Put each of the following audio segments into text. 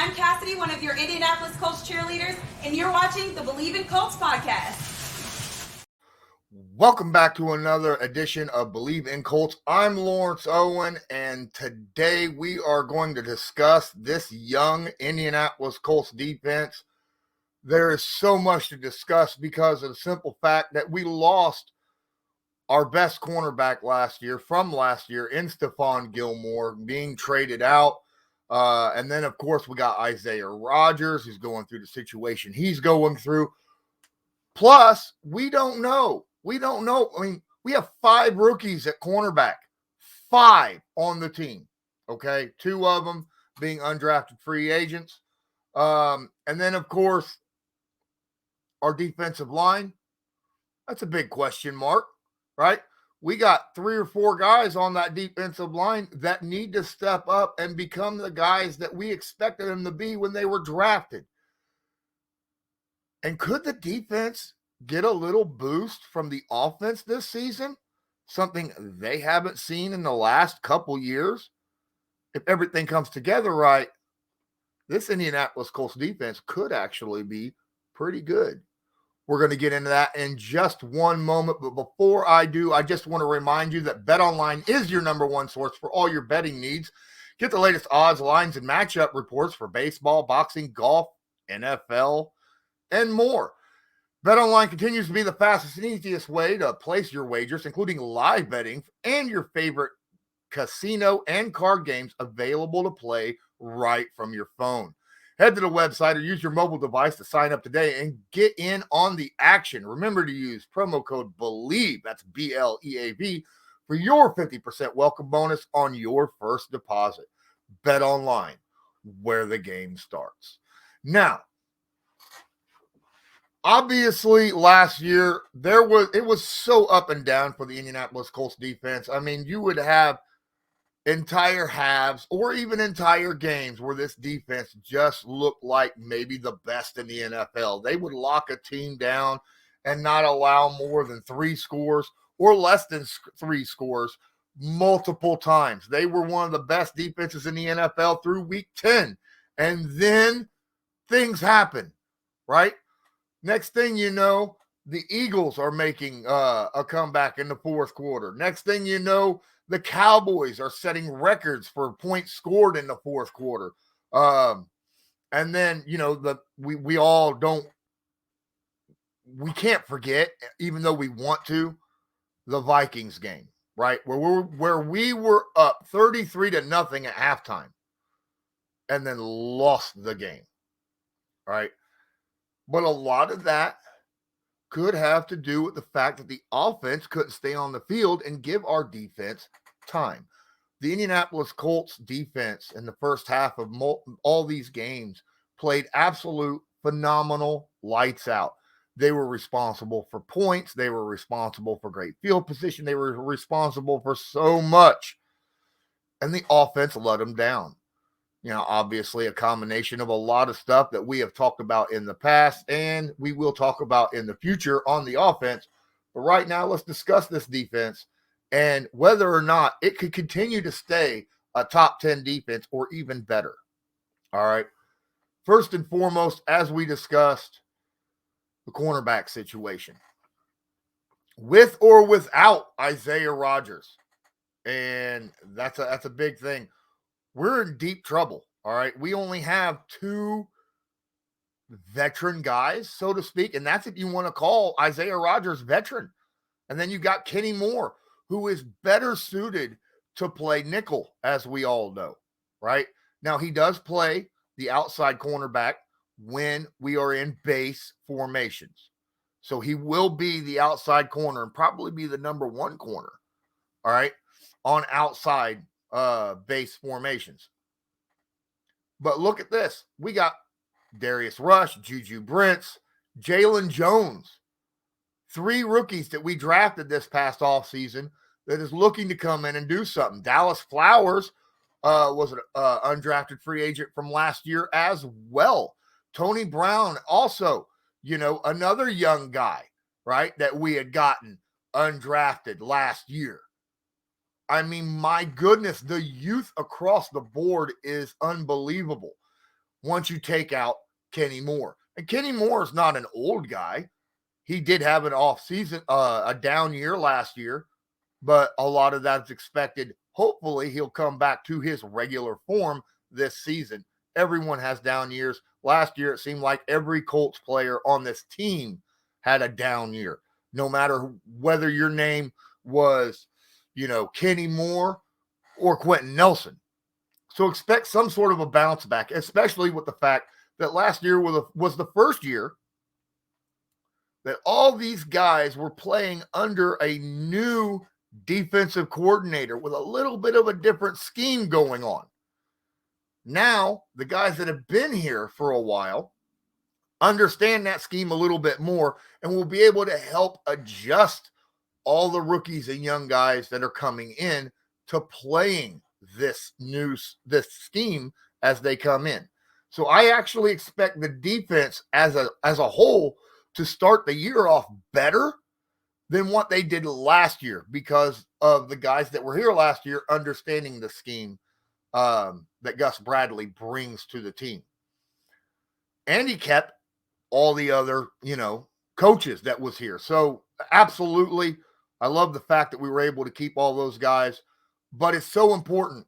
I'm Cassidy, one of your Indianapolis Colts cheerleaders, and you're watching the Believe in Colts podcast. Welcome back to another edition of Believe in Colts. I'm Lawrence Owen, and today we are going to discuss this young Indianapolis Colts defense. There is so much to discuss because of the simple fact that we lost our best cornerback from last year in Stephon Gilmore being traded out. And then, of course, we got Isaiah Rodgers, who's going through the situation he's going through. Plus, we don't know. I mean, we have 5 rookies at cornerback, 5 on the team, okay? 2 of them being undrafted free agents. And then, of course, our defensive line, that's a big question mark, right? We got 3 or 4 guys on that defensive line that need to step up and become the guys that we expected them to be when they were drafted. And could the defense get a little boost from the offense this season? Something they haven't seen in the last couple years? If everything comes together right, this Indianapolis Colts defense could actually be pretty good. We're going to get into that in just one moment. But before I do, I just want to remind you that BetOnline is your number one source for all your betting needs. Get the latest odds, lines, and matchup reports for baseball, boxing, golf, NFL, and more. BetOnline continues to be the fastest and easiest way to place your wagers, including live betting and your favorite casino and card games available to play right from your phone. Head to the website or use your mobile device to sign up today and get in on the action. Remember to use promo code BELIEVE, that's BLEAV, for your 50% welcome bonus on your first deposit. Bet Online, where the game starts. Now, obviously, last year, it was so up and down for the Indianapolis Colts defense. I mean, you would have entire halves or even entire games where this defense just looked like maybe the best in the NFL. They would lock a team down and not allow more than 3 scores or less than 3 scores multiple times. They were one of the best defenses in the NFL through week 10. And then things happen, right? Next thing you know, the Eagles are making a comeback in the fourth quarter. Next thing you know, the Cowboys are setting records for points scored in the fourth quarter. And then, we can't forget, even though we want to, the Vikings game, right? Where we were up 33-0 at halftime and then lost the game, right? But a lot of that could have to do with the fact that the offense couldn't stay on the field and give our defense time. The Indianapolis Colts defense in the first half of all these games played absolute phenomenal lights out. They were responsible for points. They were responsible for great field position. They were responsible for so much. And the offense let them down. Obviously a combination of a lot of stuff that we have talked about in the past and we will talk about in the future on the offense. But right now, let's discuss this defense and whether or not it could continue to stay a top 10 defense or even better. All right. First and foremost, as we discussed, the cornerback situation. With or without Isaiah Rodgers. And that's a big thing. We're in deep trouble, all right? We only have 2 veteran guys, so to speak, and that's if you want to call Isaiah Rodgers veteran. And then you got Kenny Moore, who is better suited to play nickel, as we all know, right? Now, he does play the outside cornerback when we are in base formations. So he will be the outside corner and probably be the number 1 corner, all right, on outside base formations. But look at this. We got Darius Rush, Juju Brents, Jalen Jones. 3 rookies that we drafted this past offseason that is looking to come in and do something. Dallas Flowers was an undrafted free agent from last year as well. Tony Brown also, another young guy, right, that we had gotten undrafted last year. I mean, my goodness, the youth across the board is unbelievable. once you take out Kenny Moore. And Kenny Moore is not an old guy. He did have an off season, a down year last year, but a lot of that's expected. Hopefully he'll come back to his regular form this season. Everyone has down years. Last year, it seemed like every Colts player on this team had a down year, no matter whether your name was, Kenny Moore or Quentin Nelson. So expect some sort of a bounce back, especially with the fact that last year was the first year that all these guys were playing under a new defensive coordinator with a little bit of a different scheme going on. Now, the guys that have been here for a while understand that scheme a little bit more and will be able to help adjust all the rookies and young guys that are coming in to playing this scheme as they come in. So I actually expect the defense as a whole to start the year off better than what they did last year because of the guys that were here last year understanding the scheme that Gus Bradley brings to the team. And he kept all the other, coaches that was here. So absolutely, I love the fact that we were able to keep all those guys, but it's so important.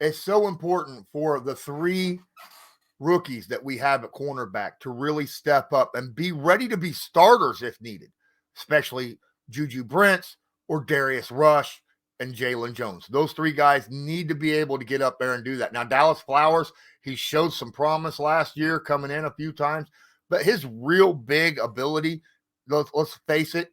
It's so important for the three rookies that we have at cornerback to really step up and be ready to be starters if needed, especially Juju Brents or Darius Rush and Jalen Jones. Those three guys need to be able to get up there and do that. Now, Dallas Flowers, he showed some promise last year coming in a few times, but his real big ability, let's face it,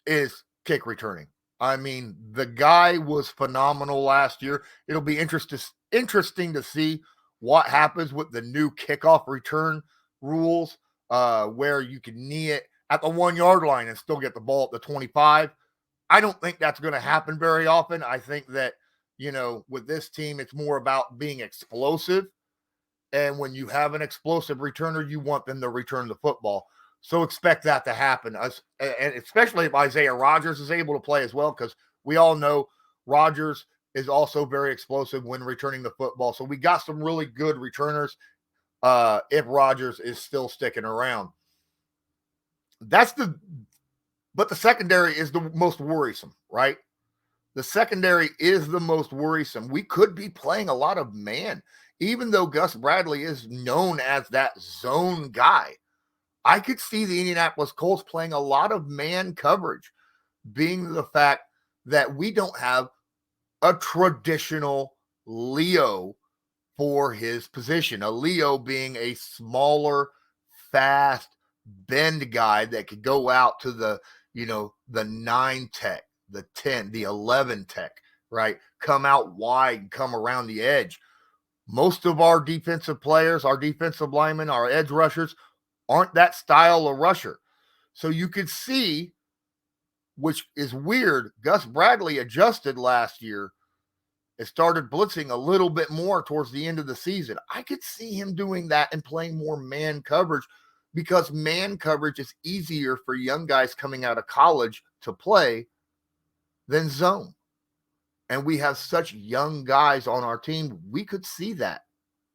is kick returning. I mean, the guy was phenomenal last year. It'll be interesting to see what happens with the new kickoff return rules, where you can knee it at the 1 yard line and still get the ball at the 25. I don't think that's going to happen very often. I think that, with this team, it's more about being explosive. And when you have an explosive returner, you want them to return the football. So expect that to happen, and especially if Isaiah Rodgers is able to play as well, because we all know Rodgers is also very explosive when returning the football. So we got some really good returners if Rodgers is still sticking around. But the secondary is the most worrisome, right? The secondary is the most worrisome. We could be playing a lot of man, even though Gus Bradley is known as that zone guy. I could see the Indianapolis Colts playing a lot of man coverage, being the fact that we don't have a traditional Leo for his position. A Leo being a smaller, fast, bend guy that could go out to the 9 tech, the 10, the 11 tech, right? Come out wide and come around the edge. Most of our defensive players, our defensive linemen, our edge rushers aren't that style of rusher. So you could see, which is weird, Gus Bradley adjusted last year and started blitzing a little bit more towards the end of the season. I could see him doing that and playing more man coverage because man coverage is easier for young guys coming out of college to play than zone. And we have such young guys on our team. We could see that.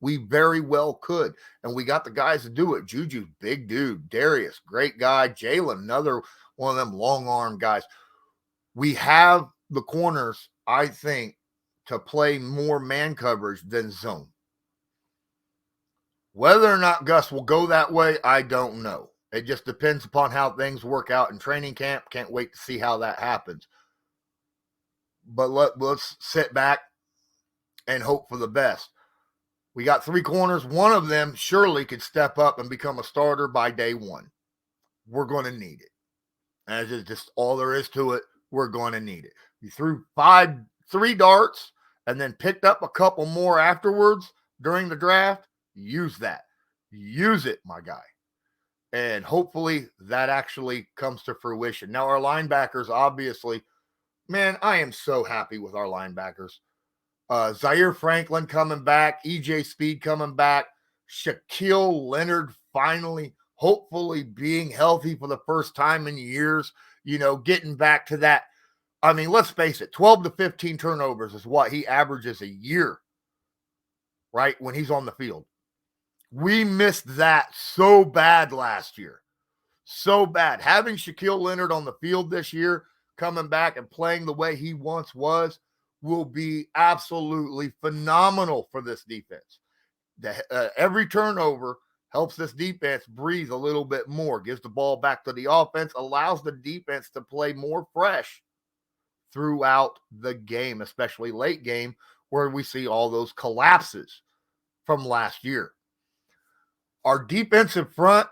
We very well could. And we got the guys to do it. Juju, big dude. Darius, great guy. Jalen, another one of them long-arm guys. We have the corners, I think, to play more man coverage than zone. Whether or not Gus will go that way, I don't know. It just depends upon how things work out in training camp. Can't wait to see how that happens. But let's sit back and hope for the best. We got three corners. One of them surely could step up and become a starter by day one. We're going to need it. As is just all there is to it. We're going to need it. You threw 3 darts and then picked up a couple more afterwards during the draft. Use that. Use it, my guy. And hopefully that actually comes to fruition. Now, our linebackers, obviously, man, I am so happy with our linebackers. Zaire Franklin coming back, EJ Speed coming back, Shaquille Leonard finally, hopefully being healthy for the first time in years, getting back to that. I mean, let's face it, 12 to 15 turnovers is what he averages a year, right, when he's on the field. We missed that so bad last year. So bad. Having Shaquille Leonard on the field this year, coming back and playing the way he once was, will be absolutely phenomenal for this defense. Every turnover helps this defense breathe a little bit more, gives the ball back to the offense, allows the defense to play more fresh throughout the game, especially late game, where we see all those collapses from last year. Our defensive front,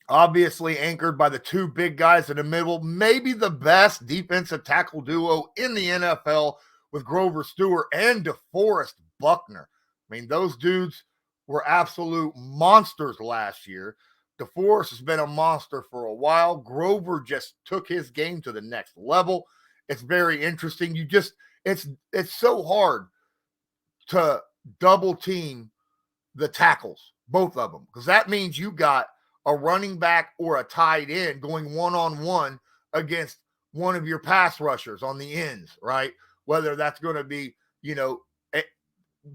obviously anchored by the two big guys in the middle, maybe the best defensive tackle duo in the NFL with Grover Stewart and DeForest Buckner. I mean, those dudes were absolute monsters last year. DeForest has been a monster for a while. Grover just took his game to the next level. It's very interesting. It's so hard to double team the tackles, both of them, because that means you got a running back or a tight end going one-on-one against one of your pass rushers on the ends, right? Whether that's going to be,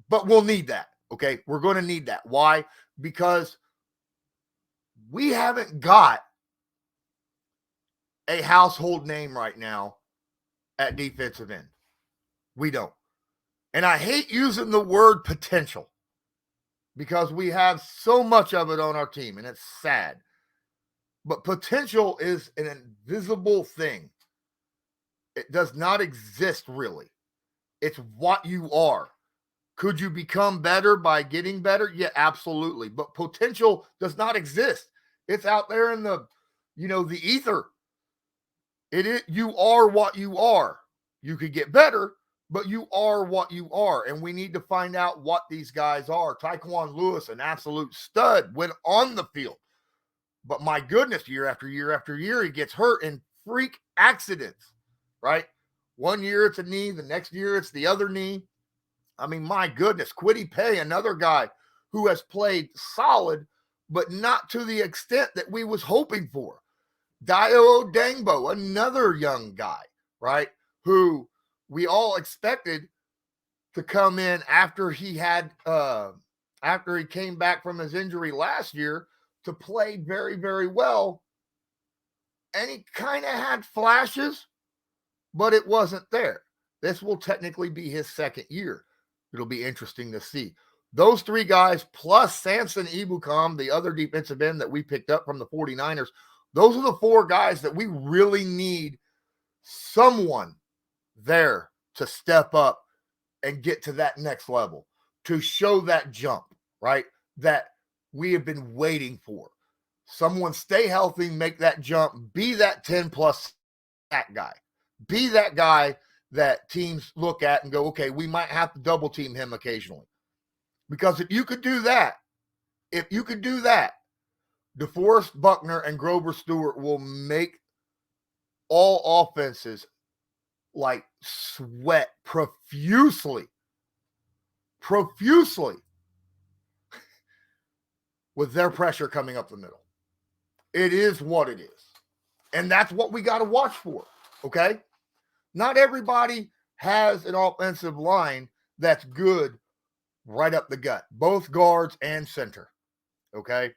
but we'll need that, okay? We're going to need that. Why? Because we haven't got a household name right now at defensive end. We don't. And I hate using the word potential because we have so much of it on our team, and it's sad. But potential is an invisible thing. It does not exist, really. It's what you are. Could you become better by getting better? Yeah, absolutely. But potential does not exist. It's out there in the ether. You are what you are. You could get better, but you are what you are. And we need to find out what these guys are. Tyquan Lewis, an absolute stud, went on the field. But my goodness, year after year after year, he gets hurt in freak accidents, right? One year it's a knee, the next year it's the other knee. I mean, my goodness, Kwity Paye, another guy who has played solid, but not to the extent that we was hoping for. Dio Odangbo, another young guy, right, who we all expected to come in after he came back from his injury last year to play very, very well. And he kind of had flashes, but it wasn't there. This will technically be his second year. It'll be interesting to see. Those three guys, plus Samson Ebukam, the other defensive end that we picked up from the 49ers, those are the four guys that we really need someone there to step up and get to that next level, to show that jump, right, that we have been waiting for. Someone stay healthy, make that jump, be that 10-plus sack guy. Be that guy that teams look at and go, okay, we might have to double team him occasionally. Because if you could do that, DeForest Buckner and Grover Stewart will make all offenses like sweat profusely with their pressure coming up the middle. It is what it is. And that's what we got to watch for, okay? Not everybody has an offensive line that's good right up the gut, both guards and center, okay?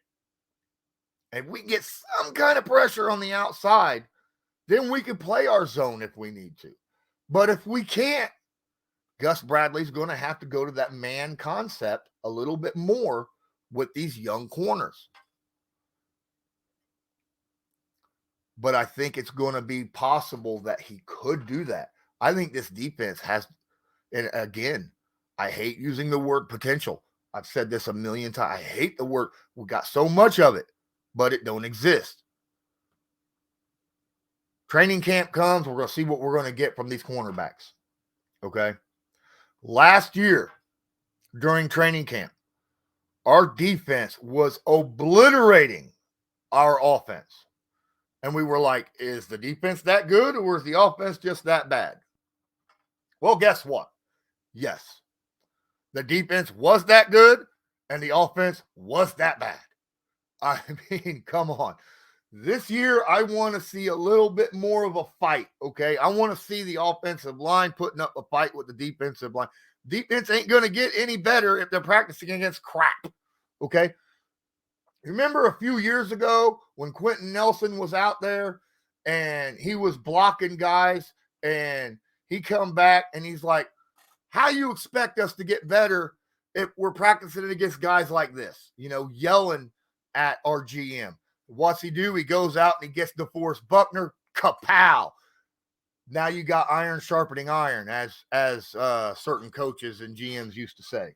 And we get some kind of pressure on the outside, then we can play our zone if we need to. But if we can't, Gus Bradley's going to have to go to that man concept a little bit more with these young corners. But I think it's going to be possible that he could do that. I think this defense has, and again, I hate using the word potential. I've said this a million times. I hate the word. We got so much of it, but it don't exist. Training camp comes, we're going to see what we're going to get from these cornerbacks. Okay? Last year, during training camp, our defense was obliterating our offense. And we were like, is the defense that good or is the offense just that bad? Well, guess what? Yes. The defense was that good and the offense was that bad. I mean, come on. This year, I want to see a little bit more of a fight, okay? I want to see the offensive line putting up a fight with the defensive line. Defense ain't going to get any better if they're practicing against crap. Okay. Remember a few years ago when Quentin Nelson was out there and he was blocking guys and he come back and he's like, how you expect us to get better if we're practicing against guys like this, yelling at our GM. What's he do? He goes out and he gets DeForest Buckner, kapow. Now you got iron sharpening iron, as certain coaches and GMs used to say.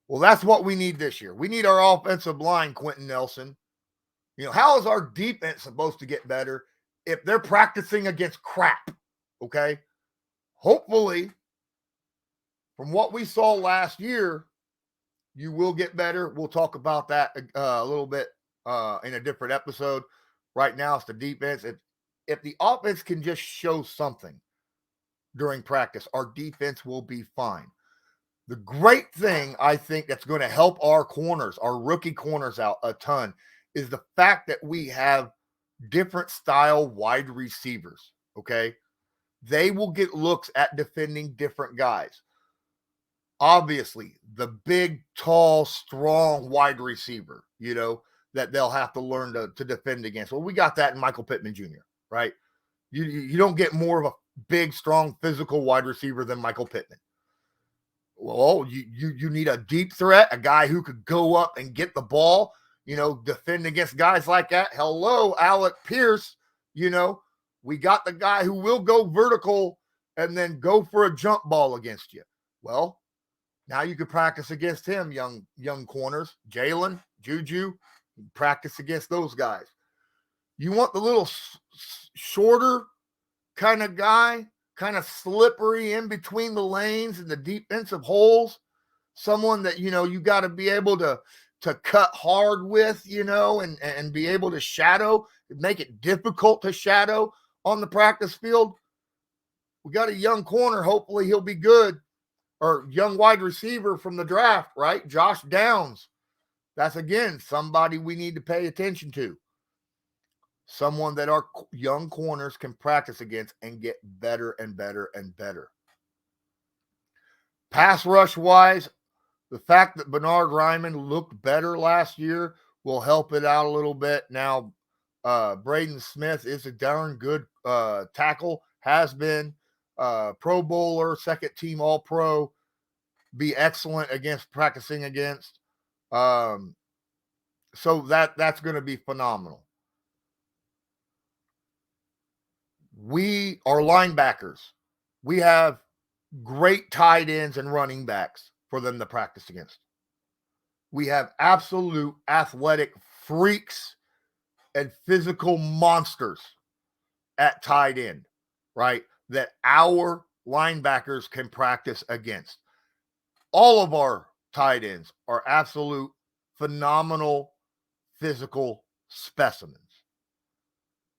Well, that's what we need this year. We need our offensive line, Quentin Nelson. How is our defense supposed to get better if they're practicing against crap? Okay. Hopefully, from what we saw last year, you will get better. We'll talk about that a little bit in a different episode. Right now, it's the defense. If the offense can just show something during practice, our defense will be fine. The great thing I think that's going to help our corners, our rookie corners out a ton, is the fact that we have different style wide receivers, okay? They will get looks at defending different guys. Obviously, the big, tall, strong wide receiver, that they'll have to learn to defend against. Well, we got that in Michael Pittman Jr., right? You don't get more of a big, strong, physical wide receiver than Michael Pittman. Well, you need a deep threat, a guy who could go up and get the ball, defend against guys like that. Hello, Alec Pierce. We got the guy who will go vertical and then go for a jump ball against you. Well, now you could practice against him, young corners. Jalen, Juju, practice against those guys. You want the little shorter kind of guy, kind of slippery in between the lanes and the defensive holes, someone that, you got to be able to cut hard with, and be able to shadow, make it difficult to shadow on the practice field. We got a young corner. Hopefully he'll be good, or young wide receiver from the draft, right? Josh Downs. That's, again, somebody we need to pay attention to. Someone that our young corners can practice against and get better and better and better. Pass rush wise, the fact that Bernard Ryman looked better last year will help it out a little bit. Now, Braden Smith is a darn good tackle, has been Pro Bowler, second team All-Pro, be excellent against practicing against. So that's going to be phenomenal. We are linebackers. We have great tight ends and running backs for them to practice against. We have absolute athletic freaks and physical monsters at tight end, right? That our linebackers can practice against. All of our tight ends are absolute phenomenal physical specimens.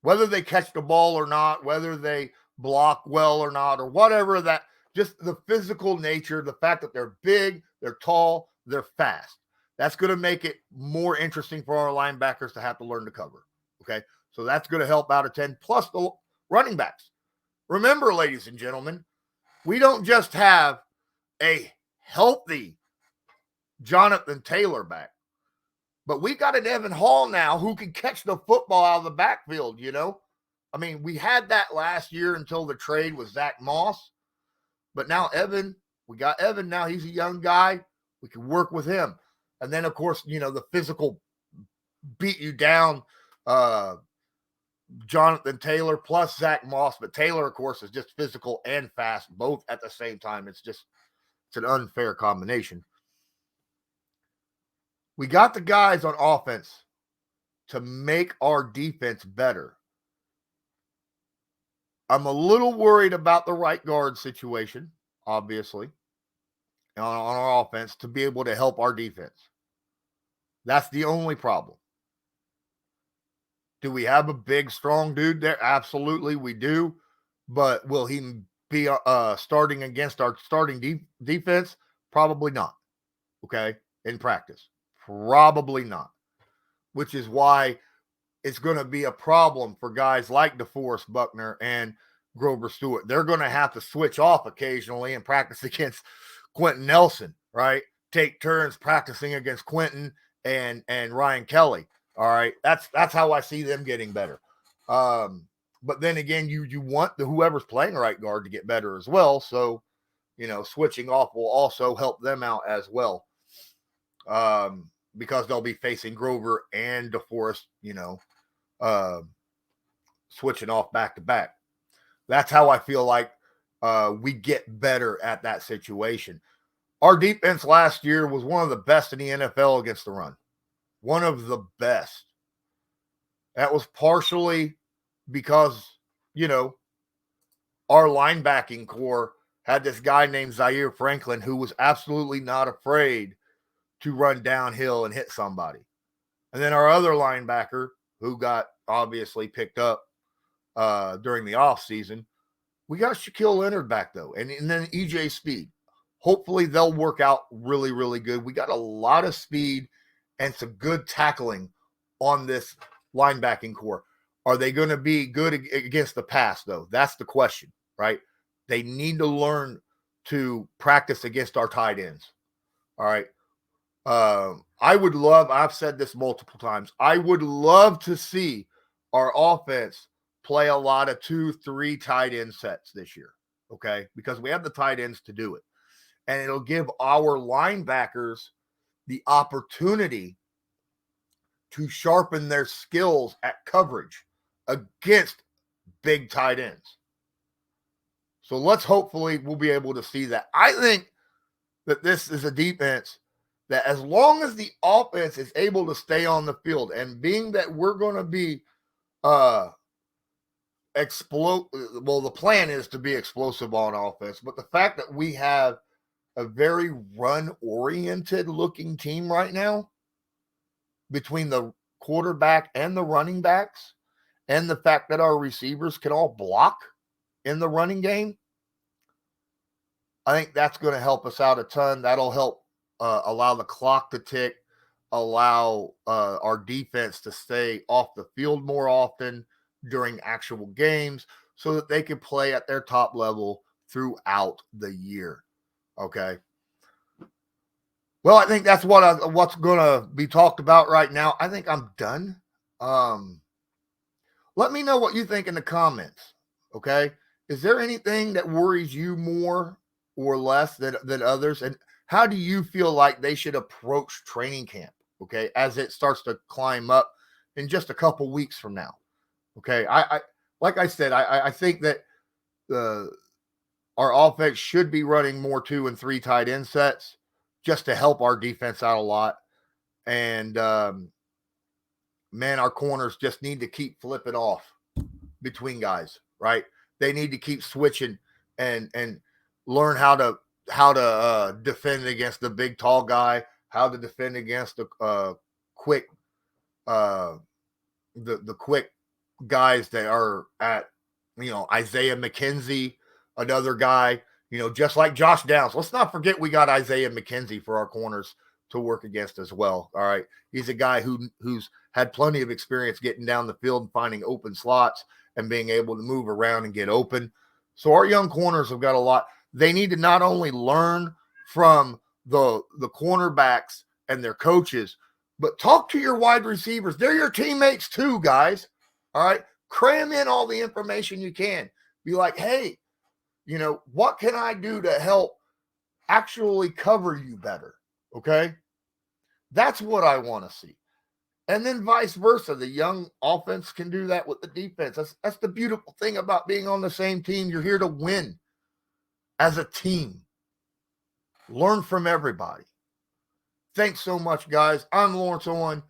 Whether they catch the ball or not, whether they block well or not, or whatever, that just the physical nature, the fact that they're big, they're tall, they're fast. That's going to make it more interesting for our linebackers to have to learn to cover. Okay. So that's going to help out a 10 plus the running backs. Remember, ladies and gentlemen, we don't just have a healthy Jonathan Taylor back, but we got an Evan Hall now who can catch the football out of the backfield, I mean, we had that last year until the trade with Zach Moss. But now we got Evan now. He's a young guy. We can work with him. And then, of course, the physical beat you down Jonathan Taylor plus Zach Moss. But Taylor, of course, is just physical and fast, both at the same time. It's an unfair combination. We got the guys on offense to make our defense better. I'm a little worried about the right guard situation, obviously, on our offense to be able to help our defense. That's the only problem. Do we have a big, strong dude there? Absolutely, we do. But will he be starting against our starting defense? Probably not. Okay, in practice. Probably not, which is why it's going to be a problem for guys like DeForest Buckner and Grover Stewart. They're going to have to switch off occasionally and practice against Quentin Nelson, right? Take turns practicing against Quentin and Ryan Kelly. All right. That's how I see them getting better. But then again, you want whoever's playing right guard to get better as well. So, switching off will also help them out as well. Because they'll be facing Grover and DeForest, switching off back to back. That's how I feel like we get better at that situation. Our defense last year was one of the best in the NFL against the run. One of the best. That was partially because, our linebacking core had this guy named Zaire Franklin who was absolutely not afraid to run downhill and hit somebody. And then our other linebacker, who got obviously picked up during the offseason, we got Shaquille Leonard back, though, and then EJ Speed. Hopefully they'll work out really, really good. We got a lot of speed and some good tackling on this linebacking core. Are they going to be good against the pass, though? That's the question, right? They need to learn to practice against our tight ends. All right. I've said this multiple times, I would love to see our offense play a lot of 2-3 tight end sets this year, okay? Because we have the tight ends to do it. And it'll give our linebackers the opportunity to sharpen their skills at coverage against big tight ends. So hopefully we'll be able to see that. I think that this is a defense that, as long as the offense is able to stay on the field, and being that we're going to be the plan is to be explosive on offense, but the fact that we have a very run-oriented looking team right now between the quarterback and the running backs, and the fact that our receivers can all block in the running game, I think that's going to help us out a ton. That'll help allow the clock to tick, allow our defense to stay off the field more often during actual games so that they can play at their top level throughout the year. Okay. Well, I think that's what's going to be talked about right now. I think I'm done. Let me know what you think in the comments. Okay. Is there anything that worries you more or less than others? And how do you feel like they should approach training camp? Okay. As it starts to climb up in just a couple weeks from now. Okay. I like I said, I think that our offense should be running more 2 and 3 tight end sets just to help our defense out a lot. And, man, our corners just need to keep flipping off between guys, right? They need to keep switching and learn how to defend against the big, tall guy, how to defend against the quick, the quick guys that are at, Isaiah McKenzie, another guy, just like Josh Downs. Let's not forget we got Isaiah McKenzie for our corners to work against as well. All right. He's a guy who's had plenty of experience getting down the field and finding open slots and being able to move around and get open. So our young corners have got a lot. They need to not only learn from the cornerbacks and their coaches, but talk to your wide receivers. They're your teammates too, guys. All right. Cram in all the information you can. Be like, hey, what can I do to help actually cover you better? Okay. That's what I want to see. And then vice versa. The young offense can do that with the defense. That's the beautiful thing about being on the same team. You're here to win as a team. Learn from everybody. Thanks so much, guys. I'm Lawrence Owen.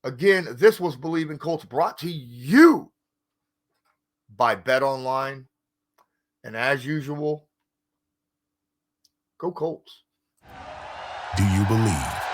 Again, this was Believe in Colts, brought to you by Bet Online. And as usual, go Colts. Do you believe?